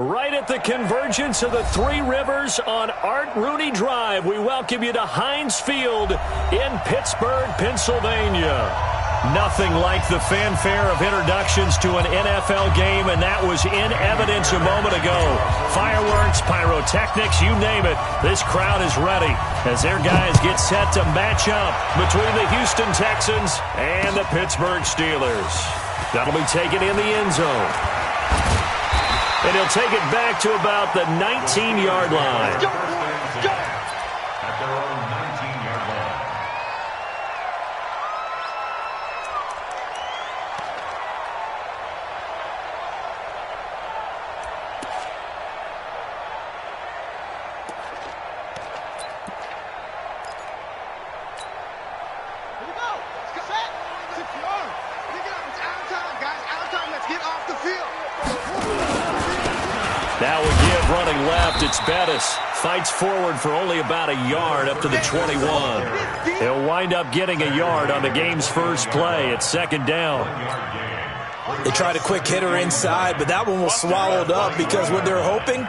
Right at the convergence of the Three Rivers on Art Rooney Drive, we welcome you to Heinz Field in Pittsburgh, Pennsylvania. Nothing like the fanfare of introductions to an NFL game, and that was in evidence a moment ago. Fireworks, pyrotechnics, you name it. This crowd is ready as their guys get set to match up between the Houston Texans and the Pittsburgh Steelers. That'll be taken in the end zone. And he'll take it back to about the 19-yard line. Go! At their own 19-yard line. Here we go. Let's go. Set. Secure. Pick it up. It's out of time, guys. Out of time. Let's get off the field. That would give running left. It's Bettis. Fights forward for only about a yard up to the 21. He'll wind up getting a yard on the game's first play. It's second down. They tried a quick hitter inside, but that one was swallowed up because what they're hoping,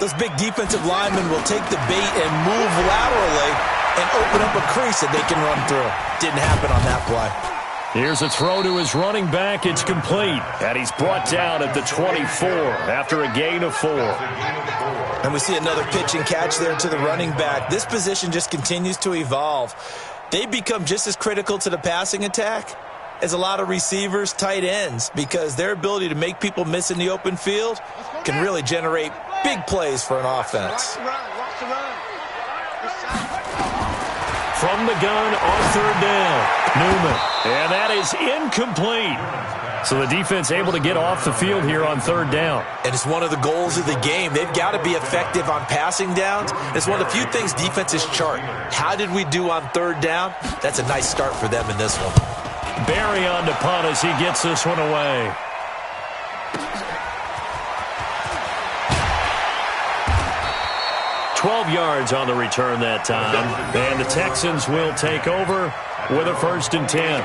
those big defensive linemen will take the bait and move laterally and open up a crease that they can run through. Didn't happen on that play. Here's a throw to his running back. It's complete. And he's brought down at the 24 after a gain of 4. And we see another pitch and catch there to the running back. This position just continues to evolve. They become just as critical to the passing attack as a lot of receivers, tight ends, because their ability to make people miss in the open field can really generate big plays for an offense. Watch the run. From the gun on third down. Newman. And that is incomplete. So the defense able to get off the field here on third down. And it's one of the goals of the game. They've got to be effective on passing downs. It's one of the few things defenses chart. How did we do on third down? That's a nice start for them in this one. Barry on to punt as he gets this one away. $12 yards on the return that time. And the Texans will take over with a 1st and 10.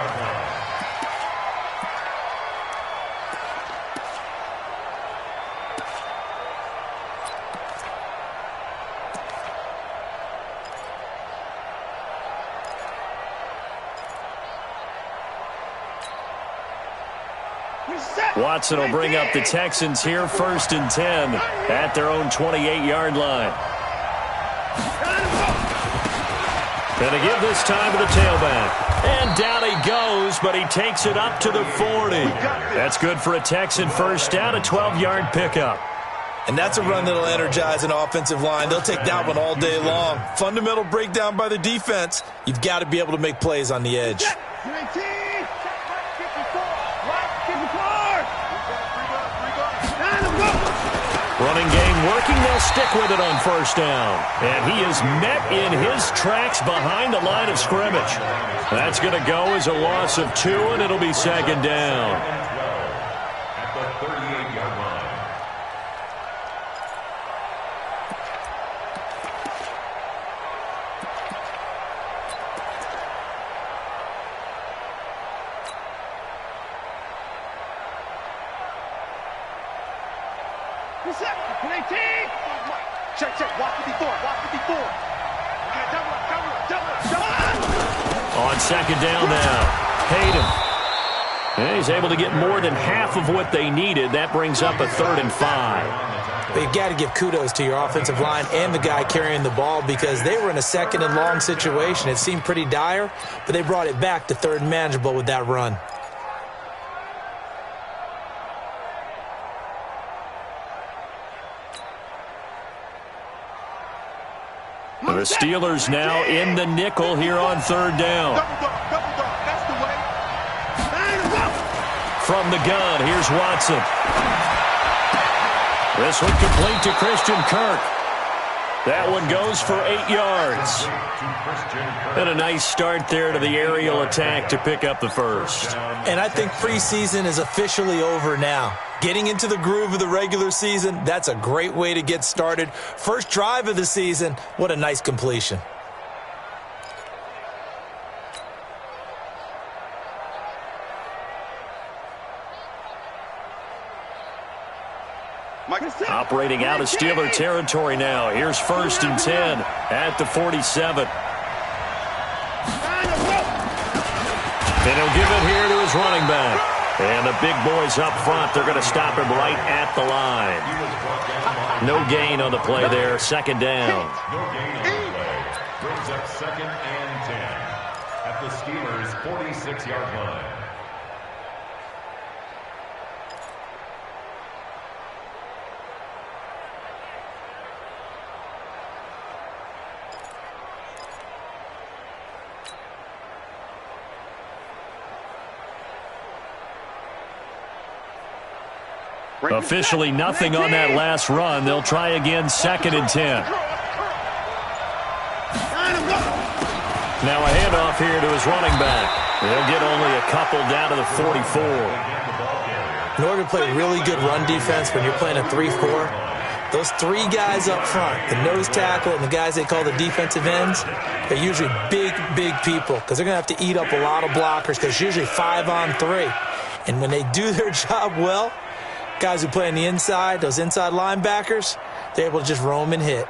Watson will bring up the Texans here, 1st and 10 at their own 28-yard line. Going to give this time to the tailback. And down he goes, but he takes it up to the 40. That's good for a Texan first down, a 12-yard pickup. And that's a run that'll energize an offensive line. They'll take that one all day long. Fundamental breakdown by the defense. You've got to be able to make plays on the edge. Running game working. They'll stick with it on first down. And he is met in his tracks behind the line of scrimmage. That's going to go as a loss of 2, and it'll be second down. At the 38-yard line. Check. Walk 54. On second down now. Hayden. And he's able to get more than half of what they needed. That brings up a 3rd and 5. But you've got to give kudos to your offensive line and the guy carrying the ball because they were in a 2nd and long situation. It seemed pretty dire, but they brought it back to 3rd and manageable with that run. The Steelers now in the nickel here on third down. That's the way. From the gun, here's Watson. This one complete to Christian Kirk. That one goes for 8 yards. And a nice start there to the aerial attack to pick up the first. And I think preseason is officially over now. Getting into the groove of the regular season, that's a great way to get started. First drive of the season, what a nice completion. Operating out of Steeler territory now. Here's 1st and 10 at the 47. And he'll give it here to his running back. And the big boys up front, they're going to stop him right at the line. No gain on the play there. 2nd down. No gain on the play. Brings up 2nd and 10 at the Steelers' 46-yard line. Officially nothing on that last run. They'll try again 2nd and 10. Now a handoff here to his running back. They'll get only a couple down to the 44. In order to play really good run defense when you're playing a 3-4, those 3 guys up front, the nose tackle and the guys they call the defensive ends, they're usually big people because they're going to have to eat up a lot of blockers because it's usually 5 on 3. And when they do their job well, guys who play on the inside, those inside linebackers, they're able to just roam and hit.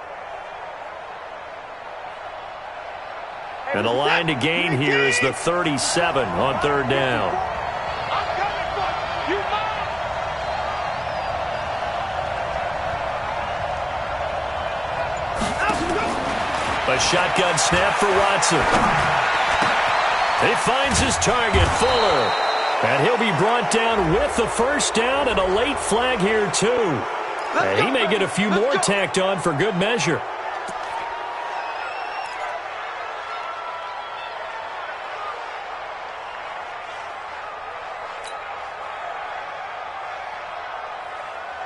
And the line to gain here is the 37 on 3rd down. A shotgun snap for Watson. He finds his target, Fuller. And he'll be brought down with the 1st down and a late flag here, too. And he may get a few more tacked on for good measure.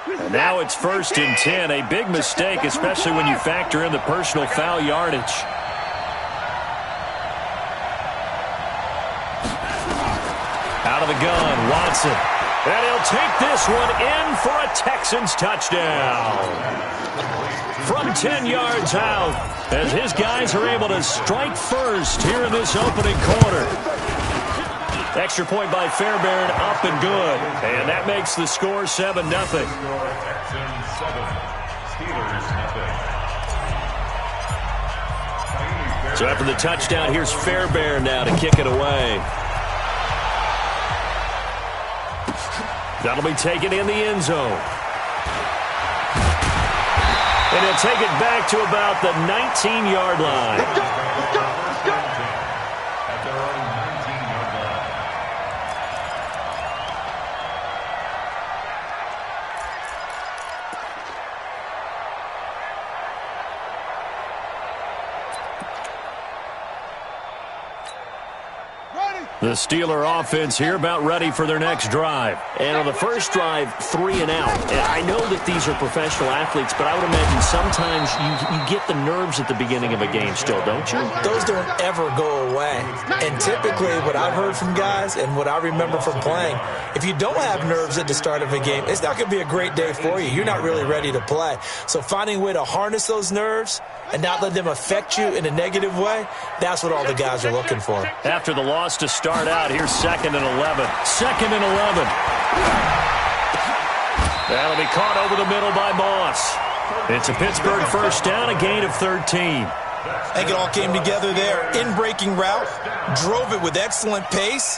And now it's 1st and 10. A big mistake, especially when you factor in the personal foul yardage. Out of the gun, Watson. And he'll take this one in for a Texans touchdown. From 10 yards out, as his guys are able to strike first here in this opening quarter. Extra point by Fairbairn, up and good. And that makes the score 7-0. Texans 7, Steelers nothing. So after the touchdown, here's Fairbairn now to kick it away. That'll be taken in the end zone. And he'll take it back to about the 19-yard line. At their own 19-yard line. The Steeler offense here about ready for their next drive. And on the first drive, 3 and out. And I know that these are professional athletes, but I would imagine sometimes you get the nerves at the beginning of a game still, don't you? Those don't ever go away. And typically what I've heard from guys and what I remember from playing, if you don't have nerves at the start of a game, it's not going to be a great day for you. You're not really ready to play. So finding a way to harness those nerves and not let them affect you in a negative way, that's what all the guys are looking for. After the loss to start out, here's 2nd and 11. 2nd and 11. That'll be caught over the middle by Moss. It's a Pittsburgh 1st down, a gain of 13. I think it all came together there. In-breaking route, drove it with excellent pace.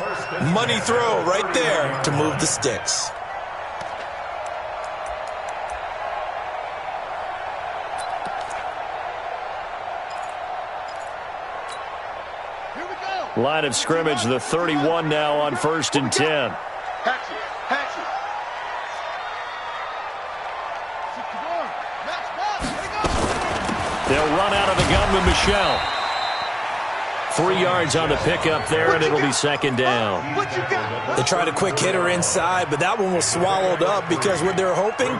Money throw right there to move the sticks. Line of scrimmage, the 31 now on 1st and 10. They'll run out of the gun with Michelle. 3 yards on the pickup there, and it'll be 2nd down. They tried a quick hitter inside, but that one was swallowed up because what they're hoping,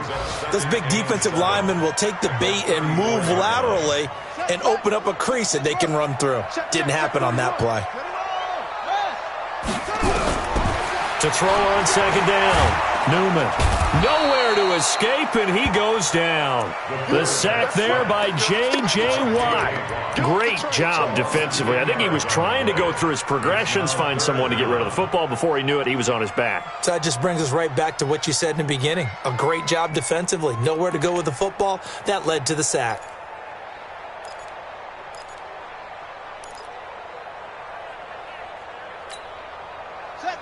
those big defensive linemen will take the bait and move laterally and open up a crease that they can run through. Didn't happen on that play. To throw on 2nd down, Newman. Nowhere to escape, and he goes down. The sack there by J.J. Watt. Great job defensively. I think he was trying to go through his progressions, find someone to get rid of the football. Before he knew it, he was on his back. So that just brings us right back to what you said in the beginning. A great job defensively. Nowhere to go with the football. That led to the sack.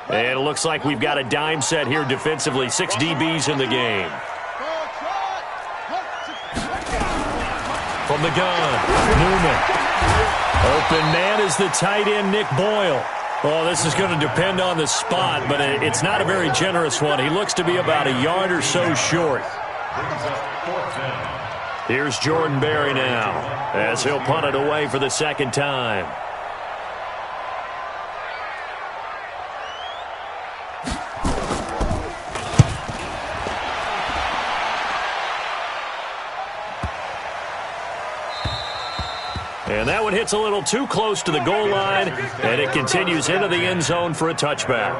And it looks like we've got a dime set here defensively. 6 DBs in the game. From the gun, Newman. Open man is the tight end, Nick Boyle. Well, this is going to depend on the spot, but it's not a very generous one. He looks to be about a yard or so short. Here's Jordan Berry now, as he'll punt it away for the second time. And that one hits a little too close to the goal line, and it continues into the end zone for a touchback.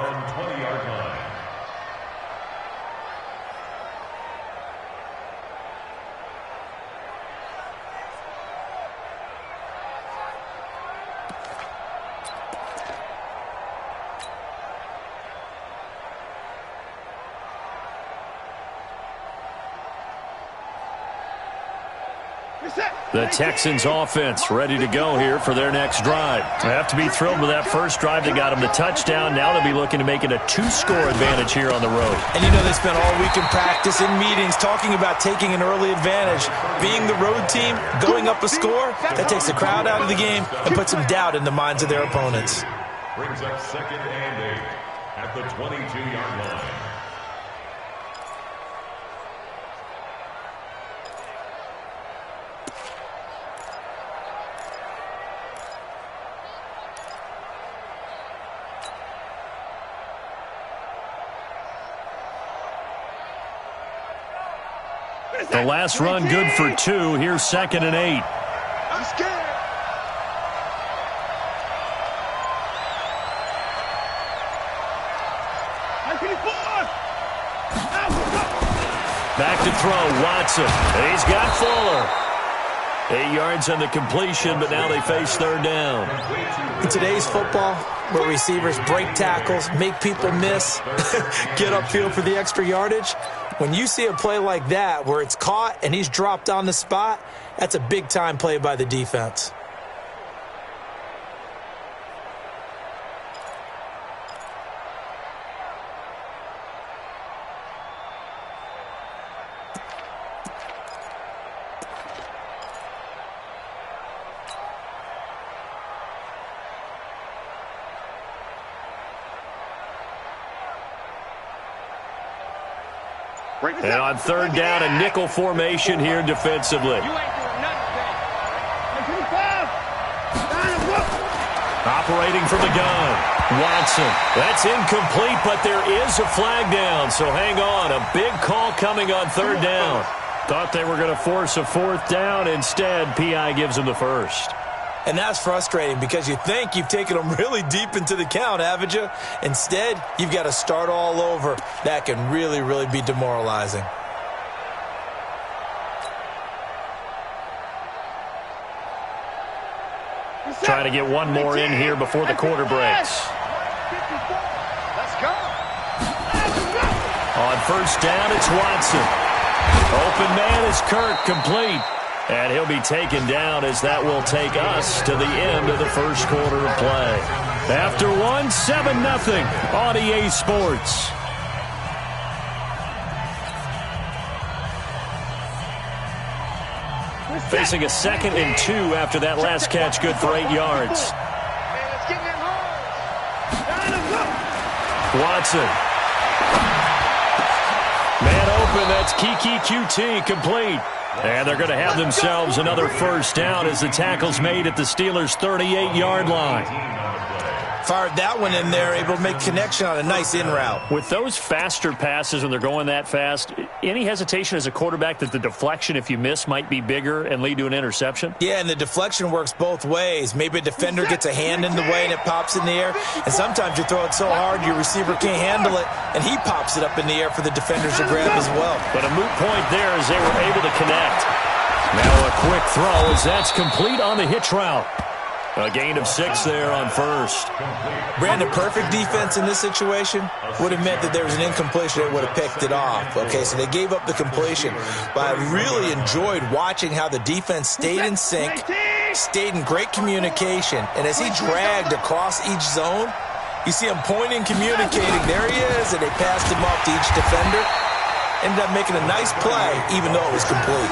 The Texans offense ready to go here for their next drive. They have to be thrilled with that first drive that got them the touchdown. Now they'll be looking to make it a 2-score advantage here on the road. And you know they spent all week in practice, in meetings, talking about taking an early advantage. Being the road team, going up a score, that takes the crowd out of the game and puts some doubt in the minds of their opponents. Brings up 2nd and 8 at the 22-yard line. The last run good for 2. Here's 2nd and 8. I'm scared. Back to throw, Watson. And he's got Fuller. 8 yards on the completion, but now they face 3rd down. In today's football, where receivers break tackles, make people miss, get upfield for the extra yardage, when you see a play like that where it's caught and he's dropped on the spot, that's a big-time play by the defense. And on 3rd down, a nickel formation here defensively. Operating from the gun, Watson. That's incomplete, but there is a flag down, so hang on. A big call coming on 3rd down. Thought they were going to force a 4th down. Instead, P.I. gives them the first. And that's frustrating because you think you've taken them really deep into the count, haven't you? Instead, you've got to start all over. That can really, really be demoralizing. Trying to get one more in here before the quarter breaks. Let's go. On 1st down, it's Watson. Open man is Kirk, complete. And he'll be taken down as that will take us to the end of the first quarter of play. After one, 7-0 on EA Sports. Facing a 2nd and 2 after that last catch, good for 8 yards. Watson. Man open, that's Kiki QT, complete. And they're going to have themselves another 1st down as the tackle's made at the Steelers' 38-yard line. Fired that one in there, able to make connection on a nice in route. With those faster passes when they're going that fast, any hesitation as a quarterback that the deflection, if you miss, might be bigger and lead to an interception? Yeah, and the deflection works both ways. Maybe a defender gets a hand in the way and it pops in the air, and sometimes you throw it so hard your receiver can't handle it, and he pops it up in the air for the defenders to grab as well. But a moot point there as they were able to connect. Now a quick throw as that's complete on the hitch route. A gain of 6 there on first. Brandon, perfect defense in this situation would have meant that there was an incompletion. They would have picked it off. Okay, so they gave up the completion. But I really enjoyed watching how the defense stayed in sync, stayed in great communication. And as he dragged across each zone, you see him pointing, communicating. There he is, and they passed him off to each defender. Ended up making a nice play, even though it was complete.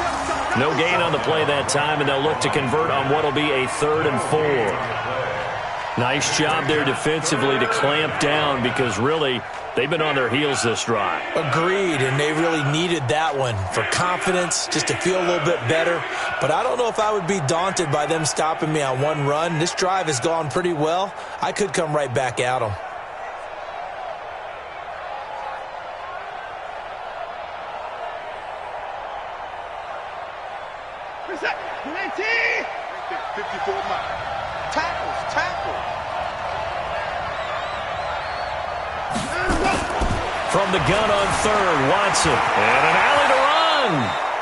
No gain on the play that time, and they'll look to convert on what will be a 3rd and 4. Nice job there defensively to clamp down because really they've been on their heels this drive. Agreed, and they really needed that one for confidence, just to feel a little bit better. But I don't know if I would be daunted by them stopping me on one run. This drive has gone pretty well. I could come right back at them. From the gun on 3rd, Watson. And an alley to run.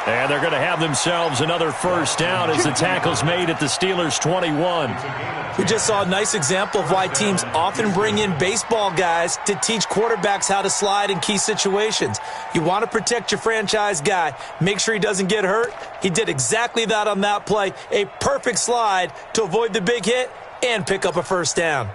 And they're going to have themselves another first down as the tackle's made at the Steelers' 21. We just saw a nice example of why teams often bring in baseball guys to teach quarterbacks how to slide in key situations. You want to protect your franchise guy. Make sure he doesn't get hurt. He did exactly that on that play. A perfect slide to avoid the big hit and pick up a first down.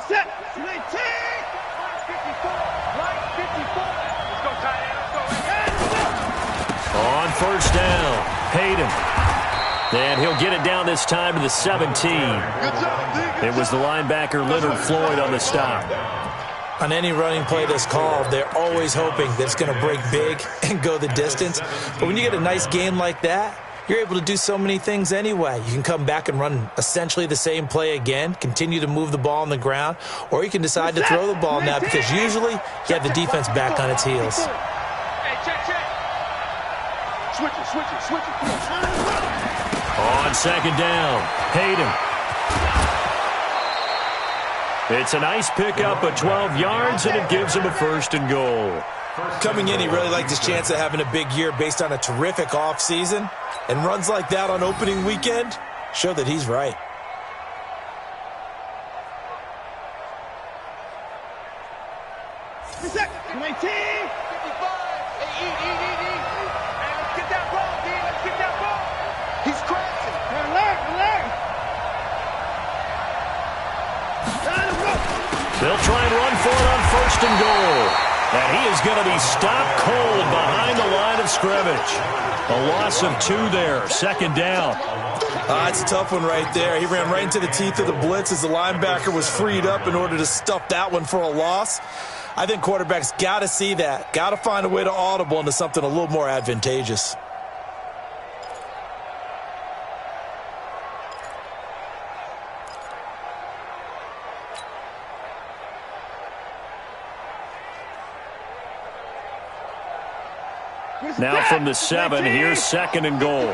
Set. 19. Right 54. Right 54. Let's go, tight end. Let's go. On first down, Hayden. And he'll get it down this time to the 17. It was the linebacker Leonard Floyd on the stop. On any running play that's called, they're always hoping that it's going to break big and go the distance. But when you get a nice gain like that, you're able to do so many things anyway. You can come back and run essentially the same play again, continue to move the ball on the ground, or you can decide to throw the ball now because usually you have the defense back on its heels. Hey, check. Switch it. On second down, Hayden. It's a nice pickup of 12 yards, and it gives him a 1st and goal. Coming in, he really liked his chance of having a big year based on a terrific offseason. And runs like that on opening weekend show that he's right. Set. 19. 55. Hey, eat. Hey, let's get that ball, D. Let's get that ball. He's crashing. Alert. They'll try and run for it on 1st and goal. And he is going to be stopped cold behind the line of scrimmage. A loss of 2 there, 2nd down. It's a tough one right there. He ran right into the teeth of the blitz as the linebacker was freed up in order to stuff that one for a loss. I think quarterbacks got to see that. Got to find a way to audible into something a little more advantageous. Now from the 7, here's 2nd and goal.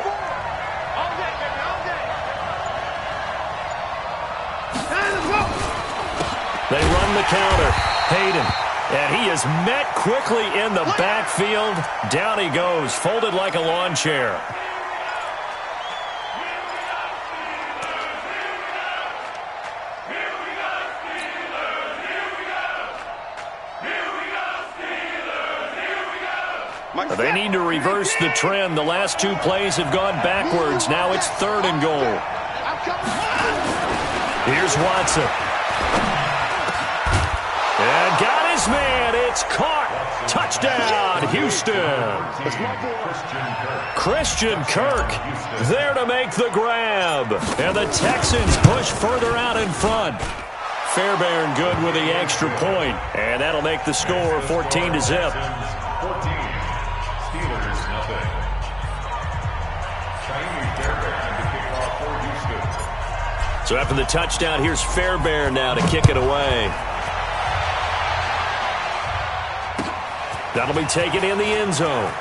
They run the counter. Hayden. And he is met quickly in the backfield. Down he goes, folded like a lawn chair. They need to reverse the trend. The last 2 plays have gone backwards. Now it's 3rd and goal. Here's Watson. And got his man. It's caught. Touchdown, Houston. Christian Kirk there to make the grab. And the Texans push further out in front. Fairbairn good with the extra point, and that'll make the score 14-0. Steelers, nothing. Fairbairn to kick off for Houston. So after the touchdown, here's Fairbairn now to kick it away. That'll be taken in the end zone.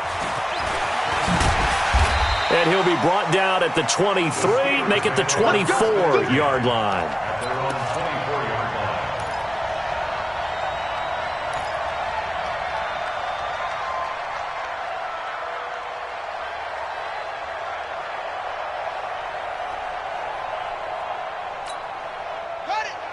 And he'll be brought down at the 23, make it the 24-yard line. At their own 24-yard line.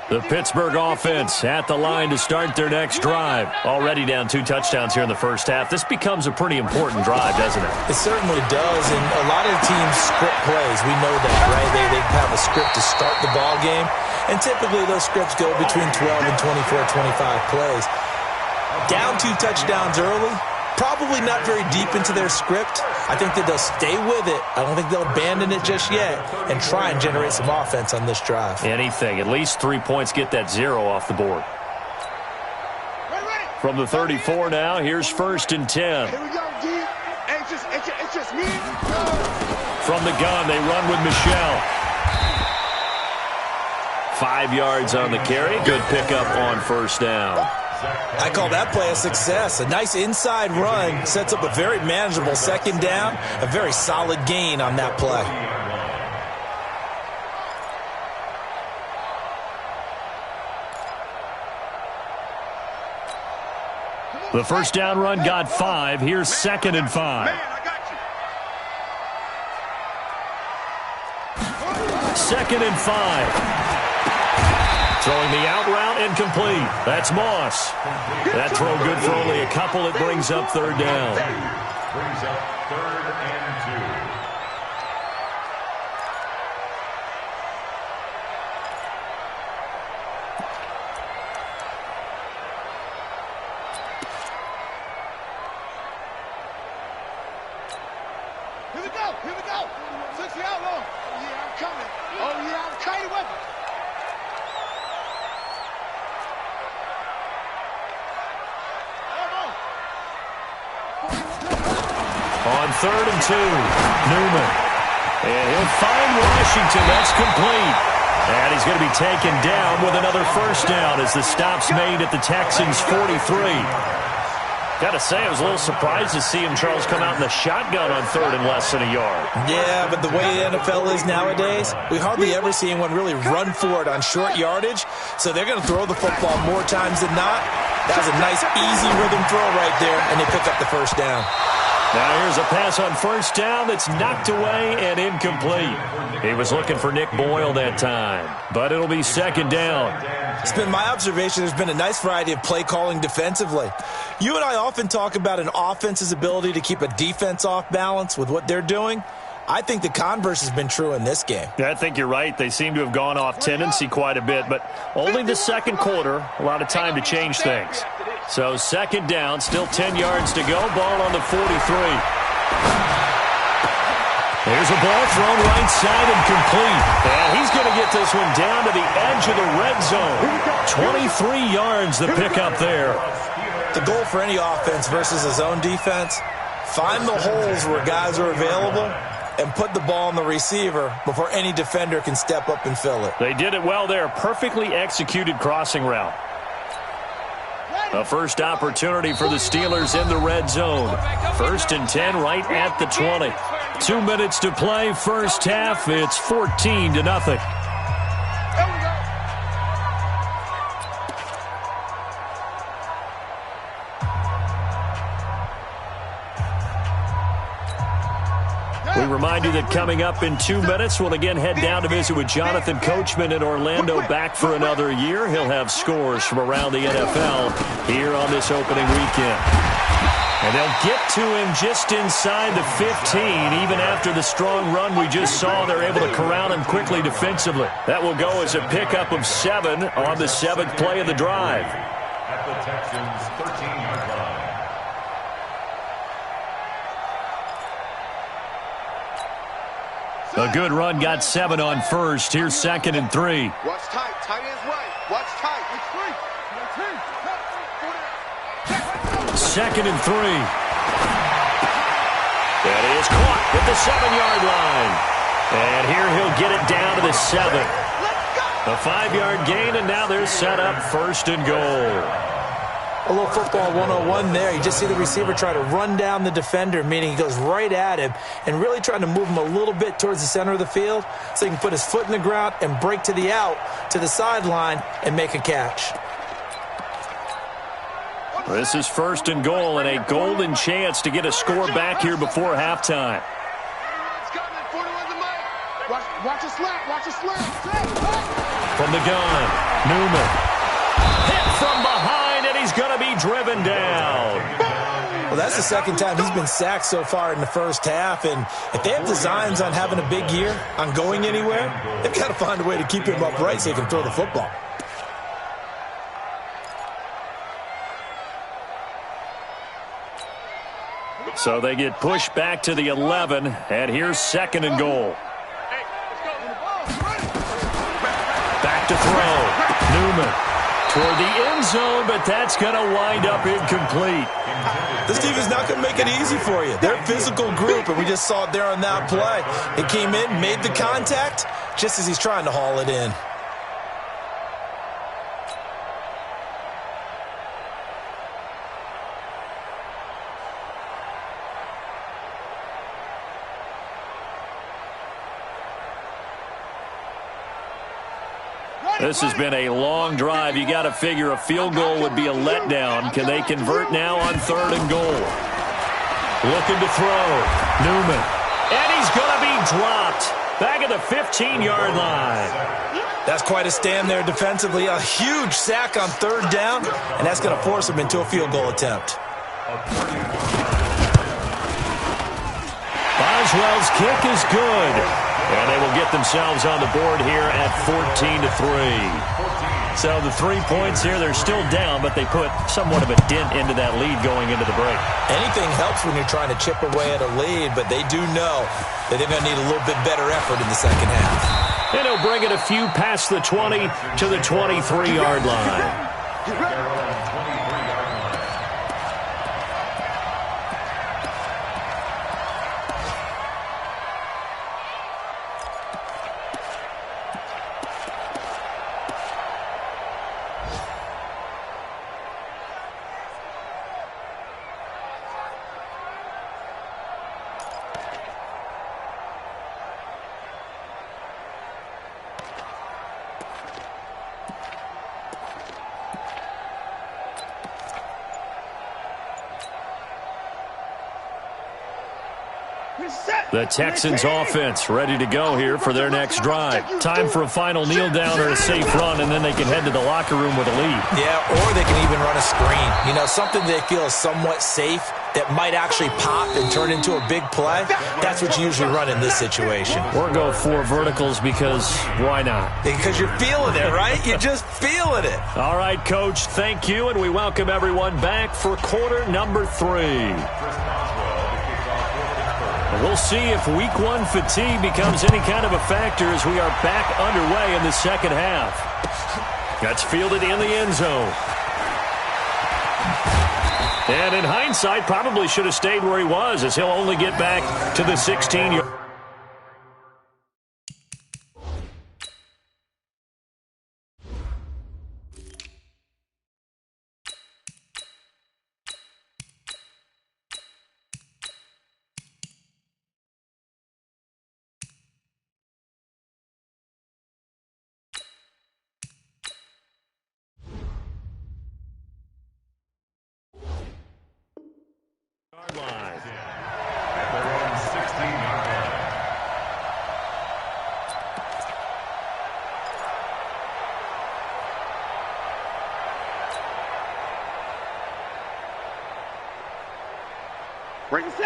The Pittsburgh offense at the line to start their next drive. Already down 2 touchdowns here in the first half. This becomes a pretty important drive, doesn't it? It certainly does, and a lot of teams script plays. We know that, right? They have a script to start the ball game, and typically those scripts go between 12 and 24, 25 plays. Down 2 touchdowns early, probably not very deep into their script. I think that they'll stay with it. I don't think they'll abandon it just yet and try and generate some offense on this drive. Anything. At least 3 points, get that 0 off the board. From the 34 now, here's 1st and 10. Here we go, D. It's just me. From the gun, they run with Michelle. 5 yards on the carry. Good pickup on 1st down. I call that play a success. A nice inside run sets up a very manageable 2nd down. A very solid gain on that play. The 1st down run got 5. Here's 2nd and 5. Man, I got you. 2nd and 5. Throwing the out route incomplete. That's Moss. That throw good for only a couple. It brings up 3rd down. Brings up 3rd and 2. Here we go. 60 out long. Oh, yeah, I'm coming. Oh, yeah, I'm coming with it. On 3rd and 2, Newman. And he'll find Washington. That's complete. And he's going to be taken down with another 1st down as the stop's made at the Texans' 43. Got to say, I was a little surprised to see him, Charles, come out in the shotgun on 3rd and less than a yard. Yeah, but the way the NFL is nowadays, we hardly ever see anyone really run for it on short yardage. So they're going to throw the football more times than not. That was a nice, easy rhythm throw right there, and they pick up the 1st down. Now here's a pass on 1st down that's knocked away and incomplete. He was looking for Nick Boyle that time, but it'll be 2nd down. It's been my observation there's been a nice variety of play calling defensively. You and I often talk about an offense's ability to keep a defense off balance with what they're doing. I think the converse has been true in this game. Yeah, I think you're right. They seem to have gone off tendency quite a bit, but only the 2nd quarter, a lot of time to change things. So 2nd down, still 10 yards to go. Ball on the 43. There's a ball thrown right side and complete. And he's going to get this one down to the edge of the red zone. 23 yards the pickup there. The goal for any offense versus his own defense, find the holes where guys are available and put the ball on the receiver before any defender can step up and fill it. They did it well there. Perfectly executed crossing route. A 1st opportunity for the Steelers in the red zone. 1st and 10 right at the 20. 2 minutes to play, 1st half. It's 14-0. We remind you that coming up in 2 minutes, we'll again head down to visit with Jonathan Coachman in Orlando, back for another year. He'll have scores from around the NFL here on this opening weekend. And they'll get to him just inside the 15. Even after the strong run we just saw, they're able to corral him quickly defensively. That will go as a pickup of 7 on the 7th play of the drive. At the Texans' 13-yard line. A good run got 7 on first. Here's 2nd and 3. Watch tight. Tight ends right. Watch tight. 2nd and 3. And he is caught at the 7-yard line. And here he'll get it down to the 7. A 5-yard gain, and now they're set up 1st and goal. A little football 101 there. You just see the receiver try to run down the defender, meaning he goes right at him and really trying to move him a little bit towards the center of the field so he can put his foot in the ground and break to the out, to the sideline, and make a catch. This is 1st and goal and a golden chance to get a score back here before halftime. Watch a slant. Watch a slant. From the gun, Newman. Hit from behind, and he's going to be driven down. Well, that's the second time he's been sacked so far in the first half, and if they have designs on having a big year, on going anywhere, they've got to find a way to keep him upright so he can throw the football. So they get pushed back to the 11, and here's 2nd and goal. Back to throw. Newman toward the end zone, but that's going to wind up incomplete. This team is not going to make it easy for you. They're a physical group, and we just saw it there on that play. They came in, made the contact, just as he's trying to haul it in. This has been a long drive. You got to figure a field goal would be a letdown. Can they convert now on 3rd and goal? Looking to throw. Newman. And he's going to be dropped. Back at the 15-yard line. That's quite a stand there defensively. A huge sack on 3rd down, and that's going to force him into a field goal attempt. Boswell's kick is good. And they will get themselves on the board here at 14-3. So the 3 points here, they're still down, but they put somewhat of a dent into that lead going into the break. Anything helps when you're trying to chip away at a lead, but they do know that they're going to need a little bit better effort in the second half. And he'll bring it a few past the 20 to the 23-yard line. The Texans offense ready to go here for their next drive. Time for a final kneel down or a safe run, and then they can head to the locker room with a lead. Yeah, or they can even run a screen. You know, something they feel is somewhat safe that might actually pop and turn into a big play. That's what you usually run in this situation. Or go 4 verticals because why not? Because you're feeling it, right? You're just feeling it. All right, Coach, thank you, and we welcome everyone back for quarter number 3. We'll see if week 1 fatigue becomes any kind of a factor as we are back underway in the second half. That's fielded in the end zone. And in hindsight, probably should have stayed where he was as he'll only get back to the 16-yard.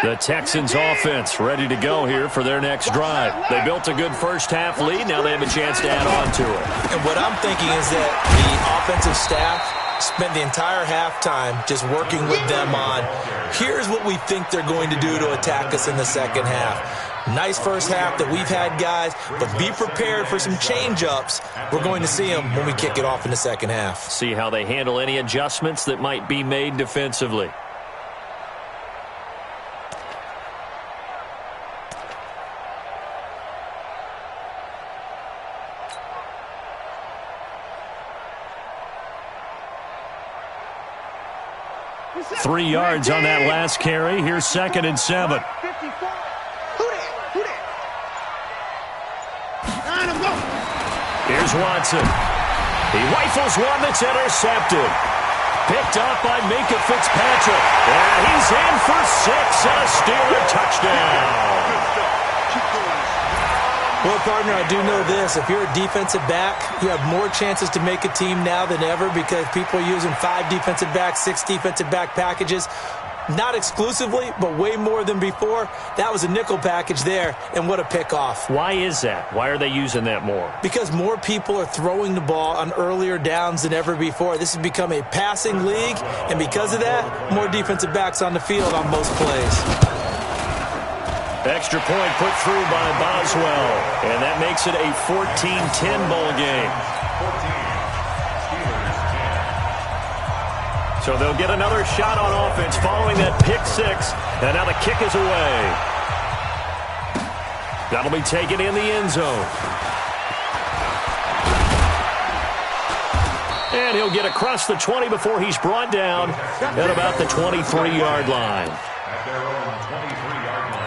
The Texans offense ready to go here for their next drive. They built a good first half lead. Now they have a chance to add on to it. And what I'm thinking is that the offensive staff spent the entire halftime just working with them on, here's what we think they're going to do to attack us in the second half. Nice first half that we've had, guys, but be prepared for some change-ups. We're going to see them when we kick it off in the second half. See how they handle any adjustments that might be made defensively. Three yards on that last carry. Here's 2nd and 7. Here's Watson. He rifles one that's intercepted. Picked up by Minka Fitzpatrick. And he's in for 6 and a Steeler touchdown. Well, partner, I do know this. If you're a defensive back, you have more chances to make a team now than ever because people are using 5 defensive backs, 6 defensive back packages. Not exclusively, but way more than before. That was a nickel package there, and what a pickoff. Why is that? Why are they using that more? Because more people are throwing the ball on earlier downs than ever before. This has become a passing league, and because of that, more defensive backs on the field on most plays. Extra point put through by Boswell, and that makes it a 14-10 ball game. 14. So they'll get another shot on offense following that pick 6, and now the kick is away. That'll be taken in the end zone. And he'll get across the 20 before he's brought down at about the 23-yard line. At their own 23-yard line.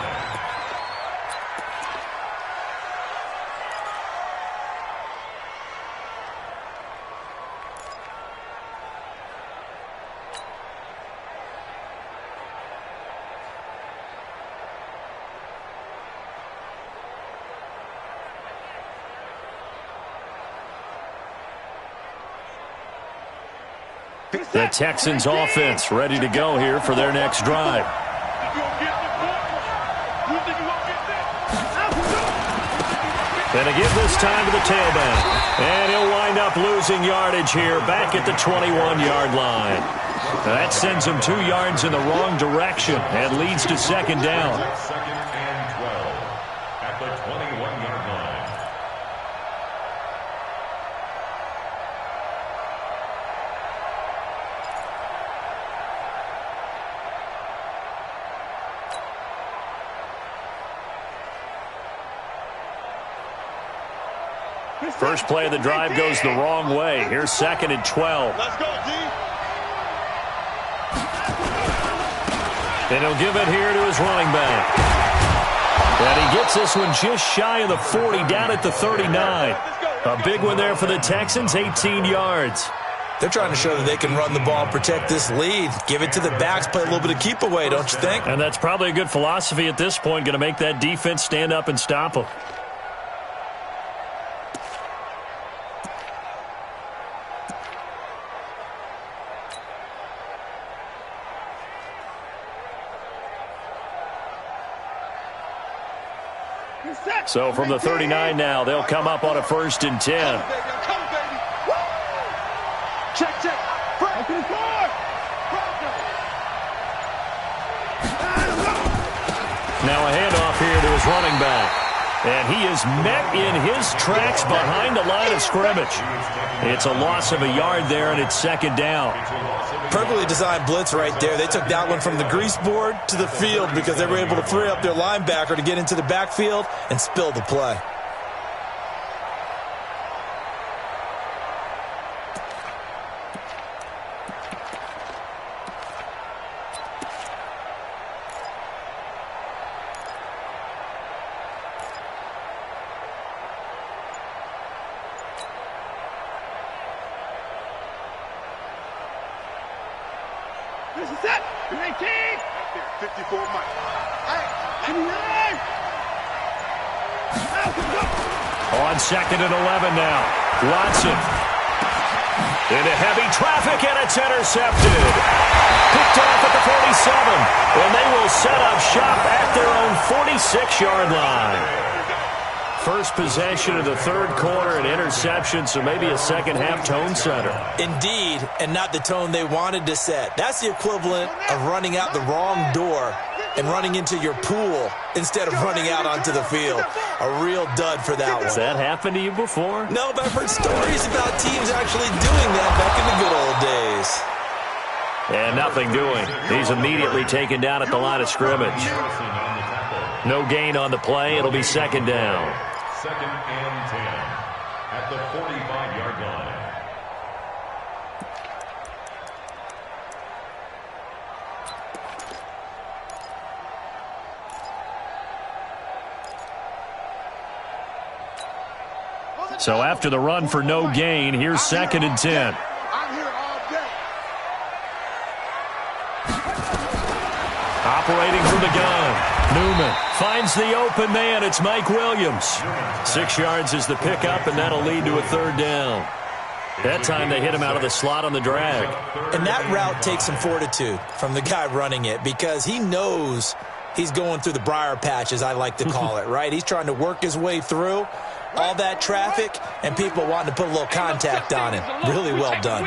The Texans offense ready to go here for their next drive. And again this time to the tailback. And he'll wind up losing yardage here back at the 21-yard line. That sends him 2 yards in the wrong direction and leads to 2nd down. 2nd and 12 at the 21-yard line. First play of the drive goes the wrong way. Here's 2nd and 12. Let's go, D. And he'll give it here to his running back. And he gets this one just shy of the 40, down at the 39. A big one there for the Texans, 18 yards. They're trying to show that they can run the ball and protect this lead. Give it to the backs, play a little bit of keep away, don't you think? And that's probably a good philosophy at this point, going to make that defense stand up and stop them. So from the 39 now, they'll come up on a 1st and 10. Check, check. Now a handoff here to his running back. And he is met in his tracks behind the line of scrimmage. It's a loss of a yard there, and it's 2nd down. Perfectly designed blitz right there. They took that one from the grease board to the field because they were able to free up their linebacker to get into the backfield and spill the play. This is it. 19. 54 Mike. On 2nd and 11 now. Watson. Into heavy traffic, and it's intercepted. Picked off at the 47. And they will set up shop at their own 46-yard line. first possession of the third quarter, an interception, so maybe a second-half tone setter. Indeed, and not the tone they wanted to set. That's the equivalent of running out the wrong door and running into your pool instead of running out onto the field. A real dud for that one. Has that happened to you before? No, but I've heard stories about teams actually doing that back in the good old days. And nothing doing. He's immediately taken down at the line of scrimmage. No gain on the play. It'll be second down. Second and 10 at the 45-yard line. So after the run for no gain, here's second and 10. I'm here all day. Operating from the gun. Newman finds the open man. It's Mike Williams. 6 yards is the pickup, and that'll lead to a third down. That time they hit him out of the slot on the drag. And that route takes some fortitude from the guy running it because he knows he's going through the briar patch, as I like to call it, right? He's trying to work his way through all that traffic and people wanting to put a little contact on him. Really well done.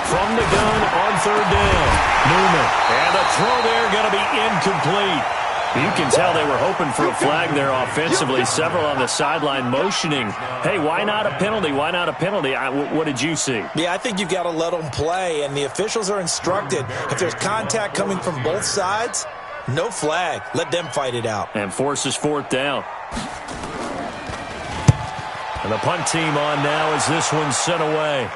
From the gun on third down. Newman. And the throw there going to be incomplete. You can tell they were hoping for a flag there offensively. Several on the sideline motioning, hey, why not a penalty? Why not a penalty? What did you see? Yeah, I think you've got to let them play, and the officials are instructed. If there's contact coming from both sides, no flag. Let them fight it out. And forces fourth down. And the punt team on now as this one's sent away.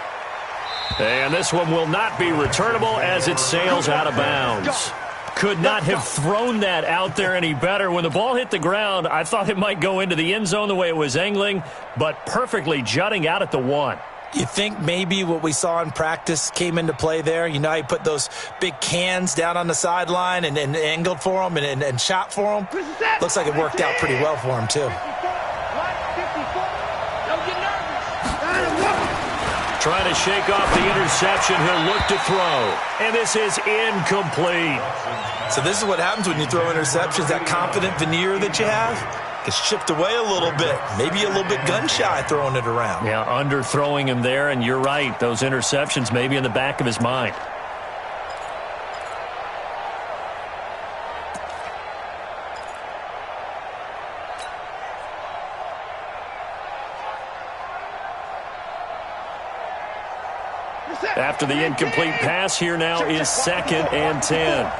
And this one will not be returnable as it sails out of bounds. Could not have thrown that out there any better. When the ball hit the ground, I thought it might go into the end zone the way it was angling, but perfectly jutting out at the 1. You think maybe what we saw in practice came into play there? You know, he put those big cans down on the sideline and angled for him and shot for him. Looks like it worked out pretty well for him, too. Trying to shake off the interception. He'll look to throw. And this is incomplete. So this is what happens when you throw interceptions. That confident veneer that you have gets chipped away a little bit. Maybe a little bit gun-shy throwing it around. Yeah, underthrowing him there, and you're right. Those interceptions maybe in the back of his mind. After the incomplete pass, here now is second and 10.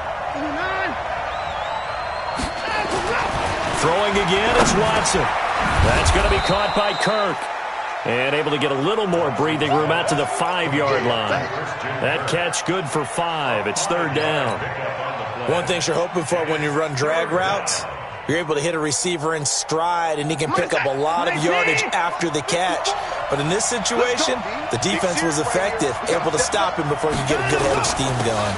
Throwing again is Watson. That's going to be caught by Kirk. And able to get a little more breathing room out to the 5-yard line. That catch good for 5. It's third down. One thing you're hoping for when you run drag routes, you're able to hit a receiver in stride, and he can pick up a lot of yardage after the catch. But in this situation, the defense was effective, able to stop him before you get a good head of steam going.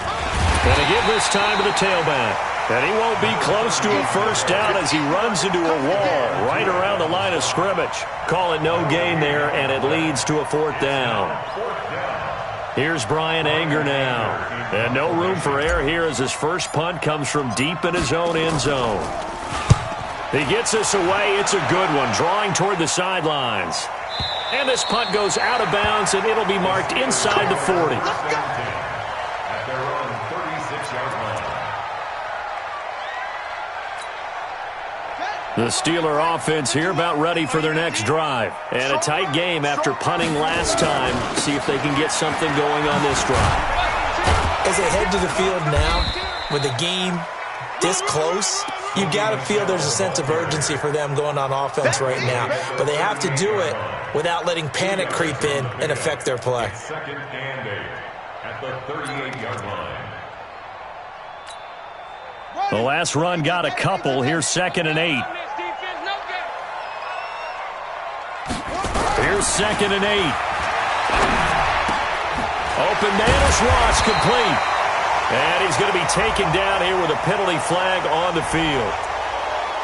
Going to give this time to the tailback. And he won't be close to a first down as he runs into a wall right around the line of scrimmage. Call it no gain there, and it leads to a fourth down. Here's Brian Anger now. And no room for error here as his first punt comes from deep in his own end zone. He gets this away. It's a good one, drawing toward the sidelines. And this punt goes out of bounds, and it'll be marked inside the 40. At their own 36-yard line. The Steeler offense here about ready for their next drive. And a tight game after punting last time. See if they can get something going on this drive. As they head to the field now, with the game this close, you've got to feel there's a sense of urgency for them going on offense right now. But they have to do it without letting panic creep in and affect their play. Second and 8 at the 38-yard line. The last run got a couple. Here's second and 8. Here's second and 8. Open man is Ross, complete. And he's going to be taken down here with a penalty flag on the field.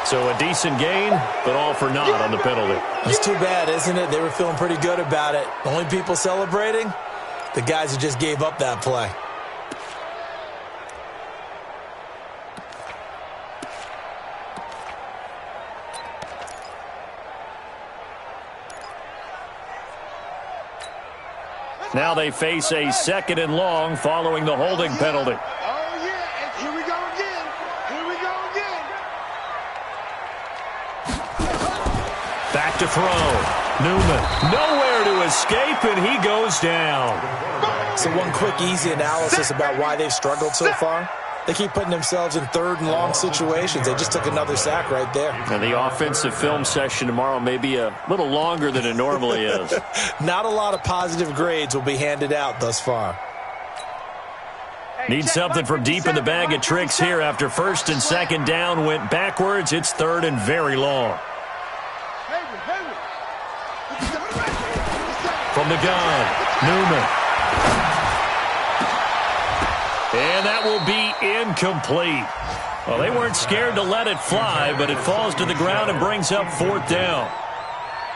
So a decent gain, but all for naught on the penalty. It's too bad, isn't it? They were feeling pretty good about it. The only people celebrating, the guys who just gave up that play. Now they face a 2nd and long following the holding penalty. Oh, yeah. And here we go again. Here we go again. Back to throw. Newman nowhere to escape, and he goes down. So one quick, easy analysis about why they've struggled so far. They keep putting themselves in 3rd and long situations. They just took another sack right there. And the offensive film session tomorrow may be a little longer than it normally is. Not a lot of positive grades will be handed out thus far. Need something from deep in the bag of tricks here after 1st and 2nd down went backwards. It's 3rd and very long. From the gun, Newman. And that will be incomplete. Well, they weren't scared to let it fly, but it falls to the ground and brings up 4th down.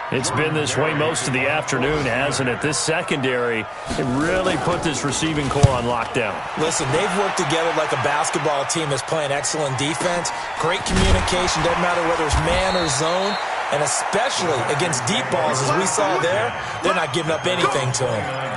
It's been this way most of the afternoon, hasn't it? This secondary, it really put this receiving core on lockdown. Listen, they've worked together like a basketball team that's playing excellent defense. Great communication, doesn't matter whether it's man or zone. And especially against deep balls, as we saw there, they're not giving up anything to them.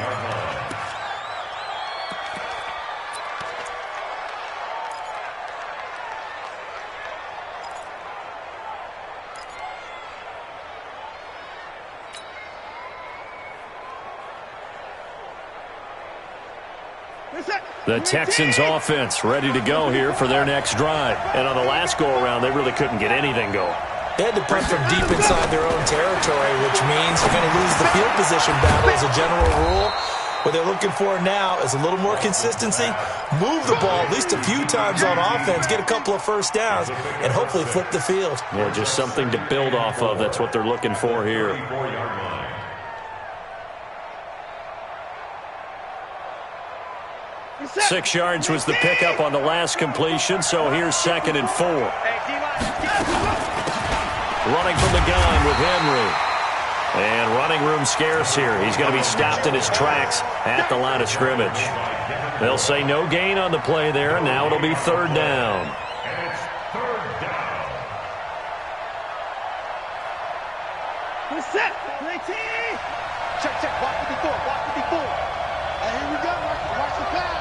The Texans offense ready to go here for their next drive. And on the last go-around, they really couldn't get anything going. They had to punt from deep inside their own territory, which means you're going to lose the field position battle as a general rule. What they're looking for now is a little more consistency, move the ball at least a few times on offense, get a couple of first downs, and hopefully flip the field. Yeah, just something to build off of. That's what they're looking for here. 6 yards was the pickup on the last completion, so here's 2nd and 4. Running from the gun with Henry. And running room scarce here. He's going to be stopped in his tracks at the line of scrimmage. They'll say no gain on the play there. Now it'll be 3rd down. And it's 3rd down. We're set. Play team. Check, check. Watch the before. Watch the before. And here we go. Watch the pass.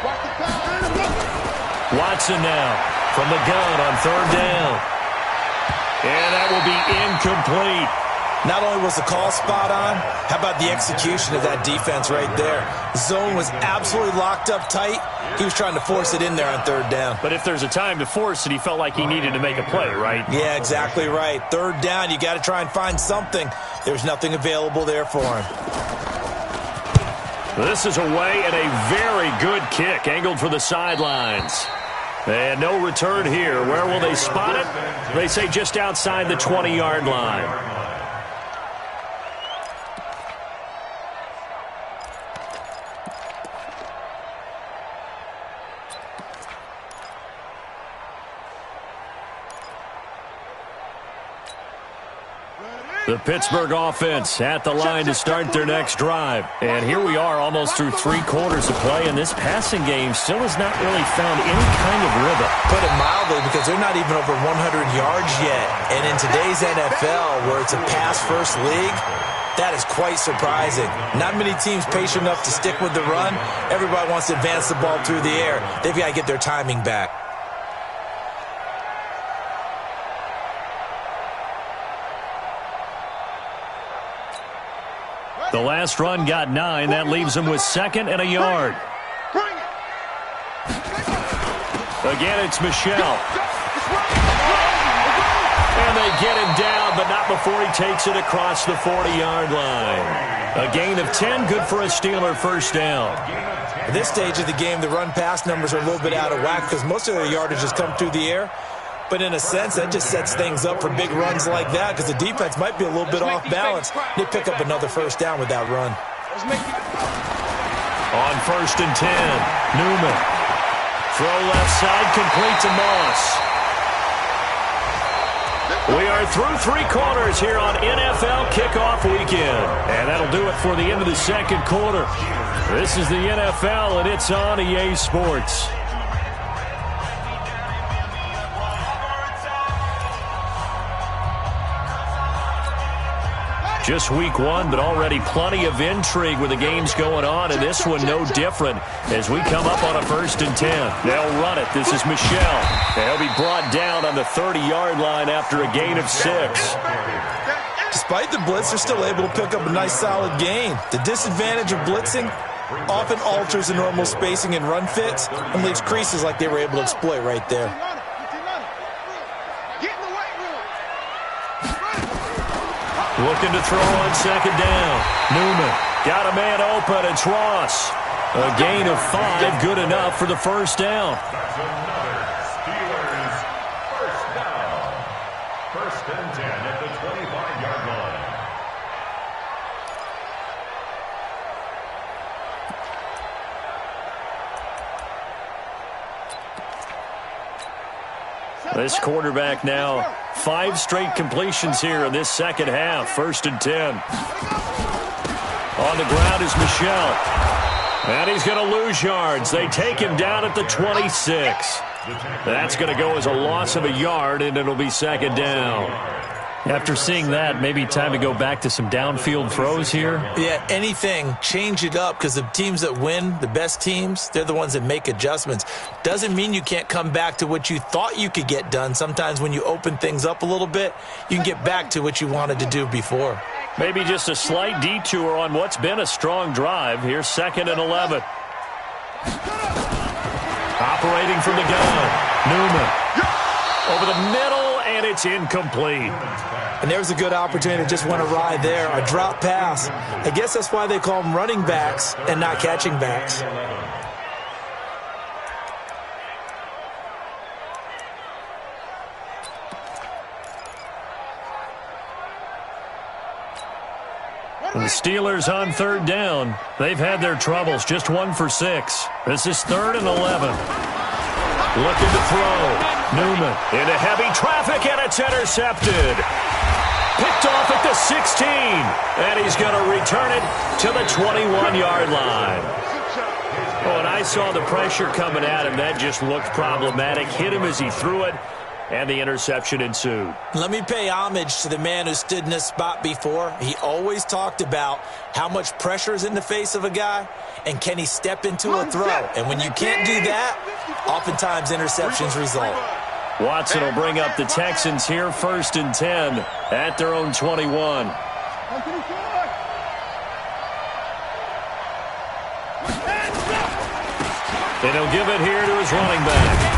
Watch the pass. Watson now from the gun on 3rd down. And that will be incomplete. Not only was the call spot on, how about the execution of that defense right there? Zone was absolutely locked up tight. He was trying to force it in there on 3rd down. But if there's a time to force it, he felt like he needed to make a play, right? Yeah, exactly right. 3rd down, you got to try and find something. There's nothing available there for him. This is away and a very good kick, angled for the sidelines. And no return here. Where will they spot it? They say just outside the 20-yard line. The Pittsburgh offense at the line to start their next drive. And here we are almost through 3 quarters of play, and this passing game still has not really found any kind of rhythm. Put it mildly, because they're not even over 100 yards yet. And in today's NFL, where it's a pass-first league, that is quite surprising. Not many teams patient enough to stick with the run. Everybody wants to advance the ball through the air. They've got to get their timing back. The last run got 9. That leaves them with 2nd and a yard. Again, it's Michel. And they get him down, but not before he takes it across the 40-yard line. A gain of 10, good for a Steeler first down. At this stage of the game, the run-pass numbers are a little bit out of whack because most of their yardage has come through the air. But in a sense, that just sets things up for big runs like that because the defense might be a little bit off balance. They pick up another first down with that run. On 1st and 10, Newman. Throw left side, complete to Moss. We are through 3 quarters here on NFL Kickoff Weekend. And that'll do it for the end of the 2nd quarter. This is the NFL, and it's on EA Sports. Just week 1, but already plenty of intrigue with the games going on, and this one no different as we come up on a 1st and 10. They'll run it. This is Michel. They'll be brought down on the 30-yard line after a gain of 6. Despite the blitz, they're still able to pick up a nice solid gain. The disadvantage of blitzing often alters the normal spacing and run fits and leaves creases like they were able to exploit right there. Looking to throw on 2nd down. Newman got a man open. It's Ross. A gain of 5, good enough for the 1st down. That's another Steelers first down. 1st and 10 at the 25-yard line. This quarterback now 5 straight completions here in this 2nd half. 1st and 10. On the ground is Michel. And he's going to lose yards. They take him down at the 26. That's going to go as a loss of a yard, and it'll be 2nd down. After seeing that, maybe time to go back to some downfield throws here. Yeah, anything. Change it up, because the teams that win, the best teams, they're the ones that make adjustments. Doesn't mean you can't come back to what you thought you could get done. Sometimes when you open things up a little bit, you can get back to what you wanted to do before. Maybe just a slight detour on what's been a strong drive. Here's 2nd and 11. Operating from the gun. Newman. Over the middle, and it's incomplete. And there's a good opportunity to just went awry there. A drop pass. I guess that's why they call them running backs and not catching backs. The Steelers on 3rd down. They've had their troubles. Just 1 for 6. This is 3rd and 11. Looking to throw. Newman into heavy traffic, and it's intercepted. Picked off at the 16. And he's going to return it to the 21-yard line. Oh, and I saw the pressure coming at him. That just looked problematic. Hit him as he threw it, and the interception ensued. Let me pay homage to the man who stood in this spot before. He always talked about how much pressure is in the face of a guy, and can he step into a throw. And when you can't do that, oftentimes interceptions result. Watson will bring up the Texans here, 1st and 10 at their own 21. And he'll give it here to his running back.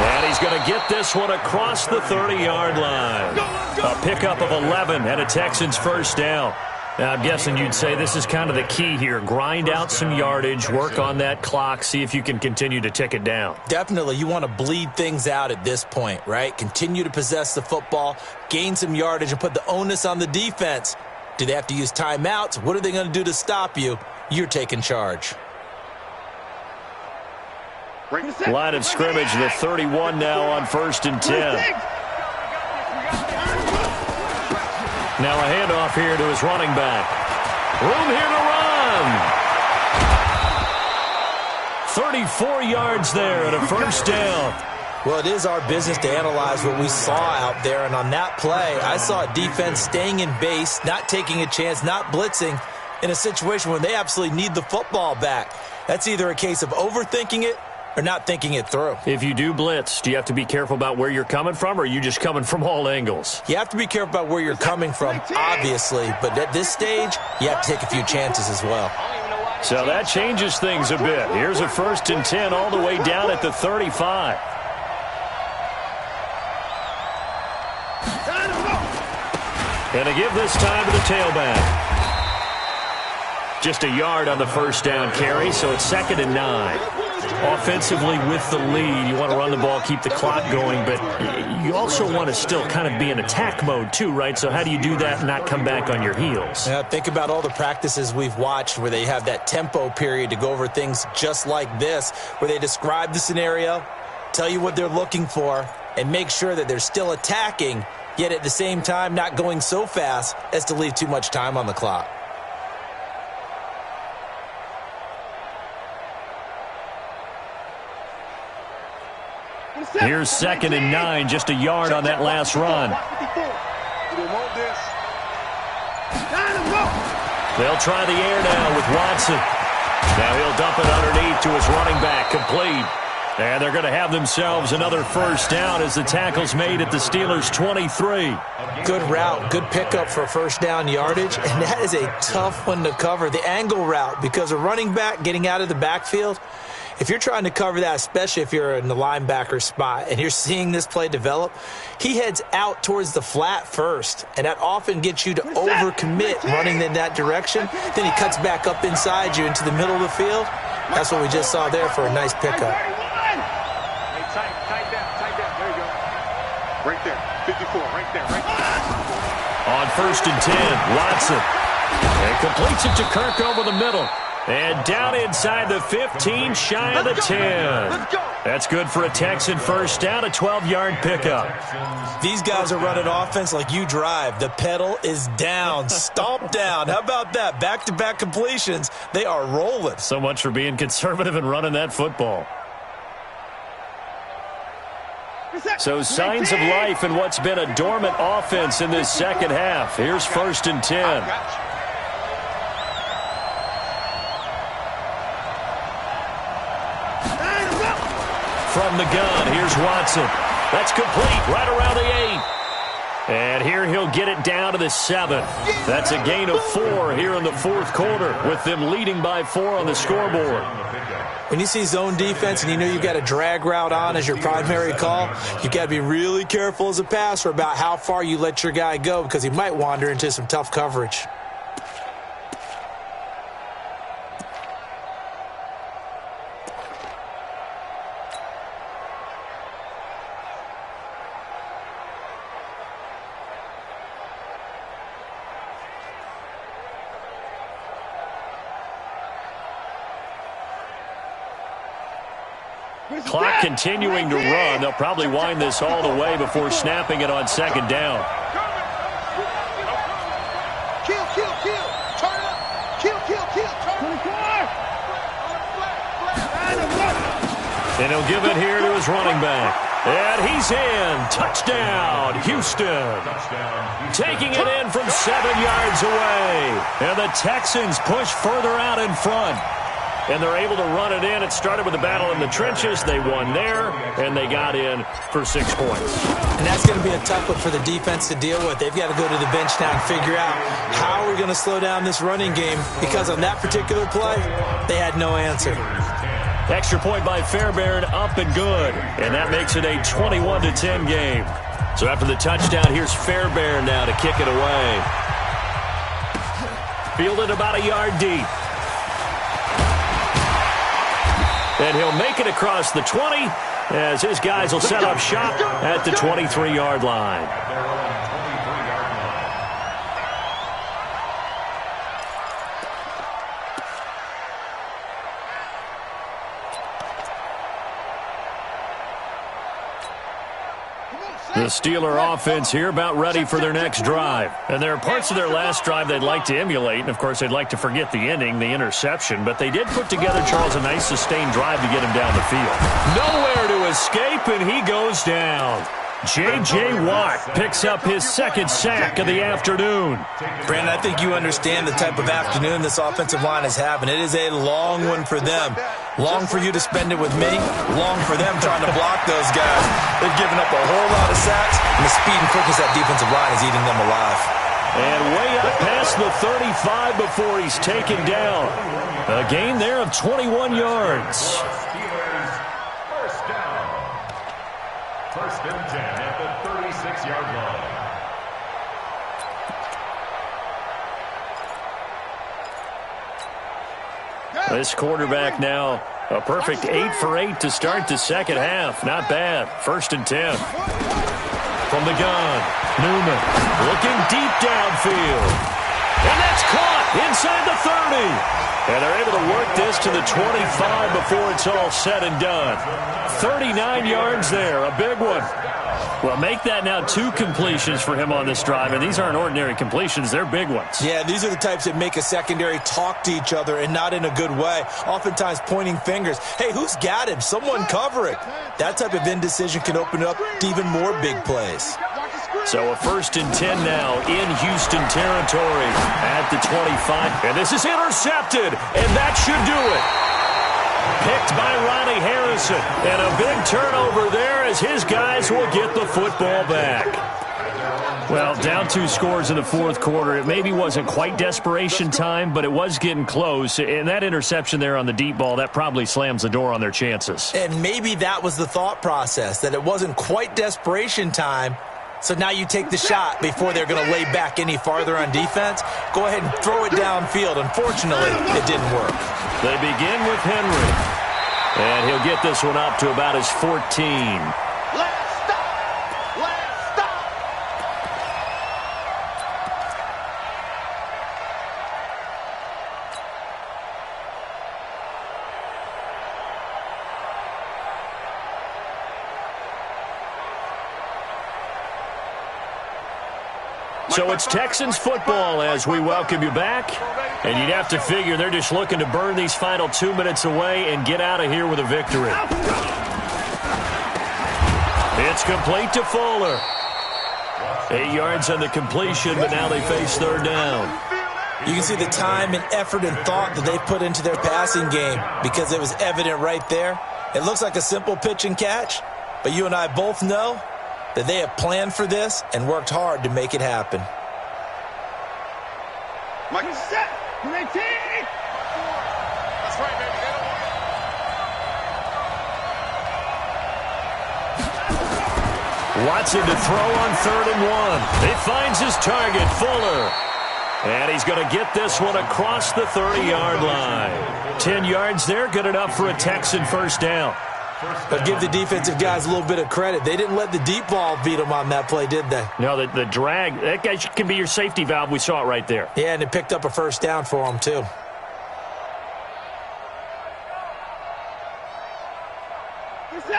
And he's going to get this one across the 30-yard line. A pickup of 11 and a Texans 1st down. Now, I'm guessing you'd say this is kind of the key here. Grind out some yardage, work on that clock, see if you can continue to tick it down. Definitely. You want to bleed things out at this point, right? Continue to possess the football, gain some yardage, and put the onus on the defense. Do they have to use timeouts? What are they going to do to stop you? You're taking charge. Line of scrimmage, the 31 now on 1st and 10. Now a handoff here to his running back. Room here to run. 34 yards there and a 1st down. Well, it is our business to analyze what we saw out there, and on that play, I saw a defense staying in base, not taking a chance, not blitzing, in a situation where they absolutely need the football back. That's either a case of overthinking it or not thinking it through. If you do blitz, do you have to be careful about where you're coming from, or are you just coming from all angles? You have to be careful about where you're coming from, obviously, but at this stage, you have to take a few chances as well. So that changes things a bit. Here's a 1st and 10 all the way down at the 35. And to give this time to the tailback. Just a yard on the 1st down carry, so it's 2nd and 9. Offensively with the lead, you want to run the ball, keep the clock going, but you also want to still kind of be in attack mode too, right? So how do you do that and not come back on your heels? Yeah, think about all the practices we've watched where they have that tempo period to go over things just like this, where they describe the scenario, tell you what they're looking for, and make sure that they're still attacking, yet at the same time not going so fast as to leave too much time on the clock. Here's 2nd and 9, just a yard on that last run. They'll try the air now with Watson. Now he'll dump it underneath to his running back, complete. And they're going to have themselves another first down as the tackle's made at the Steelers' 23. Good route, good pickup for first down yardage, and that is a tough one to cover. The angle route, because a running back getting out of the backfield, if you're trying to cover that, especially if you're in the linebacker spot and you're seeing this play develop, he heads out towards the flat first, and that often gets you to overcommit running in that direction. Then he cuts back up inside you into the middle of the field. That's what we just saw there for a nice pickup. Right there, 54, right there, right there. On 1st and 10, Watson. And completes it to Kirk over the middle. And down inside the 15, shy of the 10. That's good for a Texan first down, a 12-yard pickup. These guys are running offense like you drive. The pedal is down, stomp down. How about that? Back-to-back completions. They are rolling. So much for being conservative and running that football. So signs of life in what's been a dormant offense in this second half. Here's 1st and 10. From the gun, here's Watson. That's complete right around the 8. And here he'll get it down to the 7. That's a gain of 4 here in the fourth quarter, with them leading by 4 on the scoreboard. When you see zone defense and you know you've got a drag route on as your primary call, you've got to be really careful as a passer about how far you let your guy go, because he might wander into some tough coverage. Clock continuing to run. They'll probably wind this all the way before snapping it on second down. Kill. Turn up. Kill. Turn up. And he'll give it here to his running back. And he's in. Touchdown, Houston. Taking it in from 7 yards away. And the Texans push further out in front. And they're able to run it in. It started with a battle in the trenches. They won there, and they got in for 6 points. And that's going to be a tough one for the defense to deal with. They've got to go to the bench now and figure out how are we going to slow down this running game, because on that particular play, they had no answer. Extra point by Fairbairn, up and good. And that makes it a 21-10 game. So after the touchdown, here's Fairbairn now to kick it away. Fielded about a yard deep. And he'll make it across the 20 as his guys will set up shop at the 23-yard line. The Steeler offense here about ready for their next drive. And there are parts of their last drive they'd like to emulate. And, of course, they'd like to forget the ending, the interception. But they did put together, Charles, a nice sustained drive to get him down the field. Nowhere to escape, and he goes down. J.J. Watt picks up his second sack of the afternoon. Brandon, I think you understand the type of afternoon this offensive line is having. It is a long one for them. Long for you to spend it with me. Long for them trying to block those guys. They've given up a whole lot of sacks, and the speed and quickness of that defensive line is eating them alive. And way up past the 35 before he's taken down. A gain there of 21 yards. First and 10 at the 36-yard line. This quarterback now a perfect 8 for 8 to start the second half. Not bad. 1st and 10. From the gun, Newman looking deep downfield. And that's caught inside the 30. And they're able to work this to the 25 before it's all said and done. 39 yards there, a big one. Well, make that now 2 completions for him on this drive, and these aren't ordinary completions. They're big ones. Yeah, these are the types that make a secondary talk to each other, and not in a good way. Oftentimes pointing fingers. Hey, who's got him? Someone cover it. That type of indecision can open up to even more big plays. Watch the So a 1st and 10 now in Houston territory at the 25. And this is intercepted, and that should do it. Picked by Ronnie Harrison. And a big turnover there as his guys will get the football back. Well, down 2 scores in the 4th quarter. It maybe wasn't quite desperation time, but it was getting close. And that interception there on the deep ball, that probably slams the door on their chances. And maybe that was the thought process, that it wasn't quite desperation time. So now you take the shot before they're going to lay back any farther on defense. Go ahead and throw it downfield. Unfortunately, it didn't work. They begin with Henry. And he'll get this one up to about his 14. So it's Texans football as we welcome you back. And you'd have to figure they're just looking to burn these final 2 minutes away and get out of here with a victory. It's complete to Fuller. 8 yards on the completion, but now they face 3rd down. You can see the time and effort and thought that they put into their passing game because it was evident right there. It looks like a simple pitch and catch, but you and I both know that they have planned for this and worked hard to make it happen. Mike is set. That's right, baby. They don't want Watson to throw on 3rd and 1. He finds his target, Fuller. And he's going to get this one across the 30-yard line. 10 yards there, good enough for a Texan 1st down. But give the defensive guys a little bit of credit. They didn't let the deep ball beat them on that play, did they? No, the drag, that guy can be your safety valve. We saw it right there. Yeah, and it picked up a 1st down for them, too.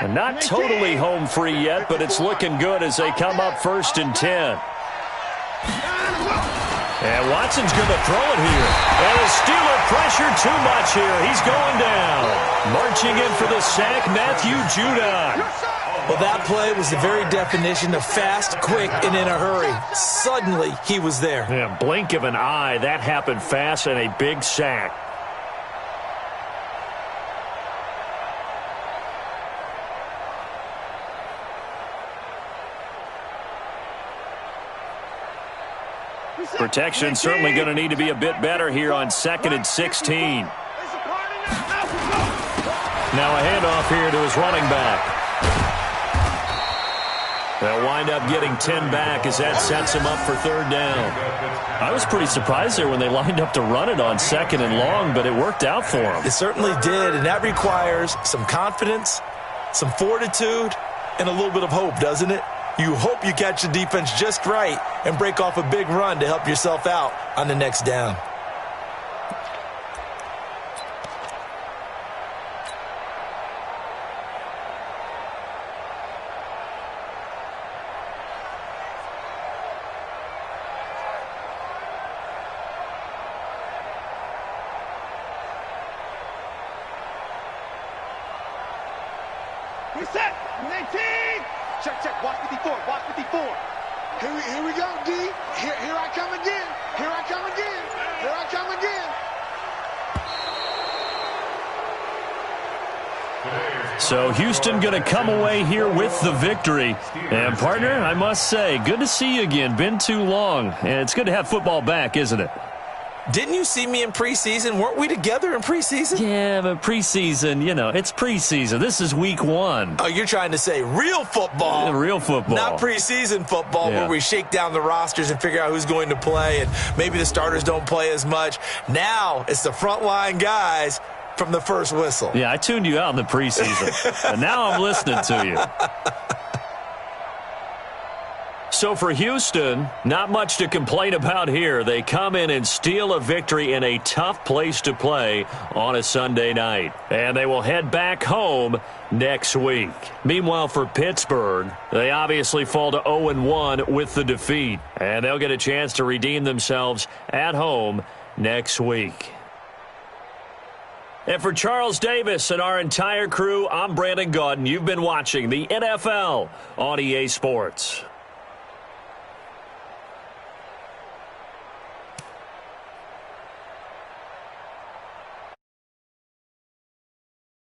And not totally home free yet, but it's looking good as they come up 1st and 10. And Watson's going to throw it here. And the Steeler pressure too much here. He's going down. Marching in for the sack, Matthew Judon. Well, that play was the very definition of fast, quick, and in a hurry. Suddenly, he was there. Yeah, blink of an eye. That happened fast and a big sack. Protection certainly going to need to be a bit better here on 2nd and 16. Now a handoff here to his running back. They'll wind up getting 10 back as that sets him up for 3rd down. I was pretty surprised there when they lined up to run it on 2nd and long, but it worked out for them. It certainly did, and that requires some confidence, some fortitude, and a little bit of hope, doesn't it? You hope you catch the defense just right and break off a big run to help yourself out on the next down. Reset. 19. Check. Watch 54. Watch 54. Here we go, D. Here I come again. Here I come again. Here I come again. So Houston going to come away here with the victory. And, partner, I must say, good to see you again. Been too long. And it's good to have football back, isn't it? Didn't you see me in preseason? Weren't we together in preseason? Yeah, but preseason, you know, it's preseason. This is week 1. Oh, you're trying to say real football. Real football. Not preseason football Yeah. where we shake down the rosters and figure out who's going to play, and maybe the starters don't play as much. Now it's the frontline guys from the first whistle. Yeah, I tuned you out in the preseason. And now I'm listening to you. So for Houston, not much to complain about here. They come in and steal a victory in a tough place to play on a Sunday night. And they will head back home next week. Meanwhile, for Pittsburgh, they obviously fall to 0-1 with the defeat. And they'll get a chance to redeem themselves at home next week. And for Charles Davis and our entire crew, I'm Brandon Gaudin. You've been watching the NFL on EA Sports.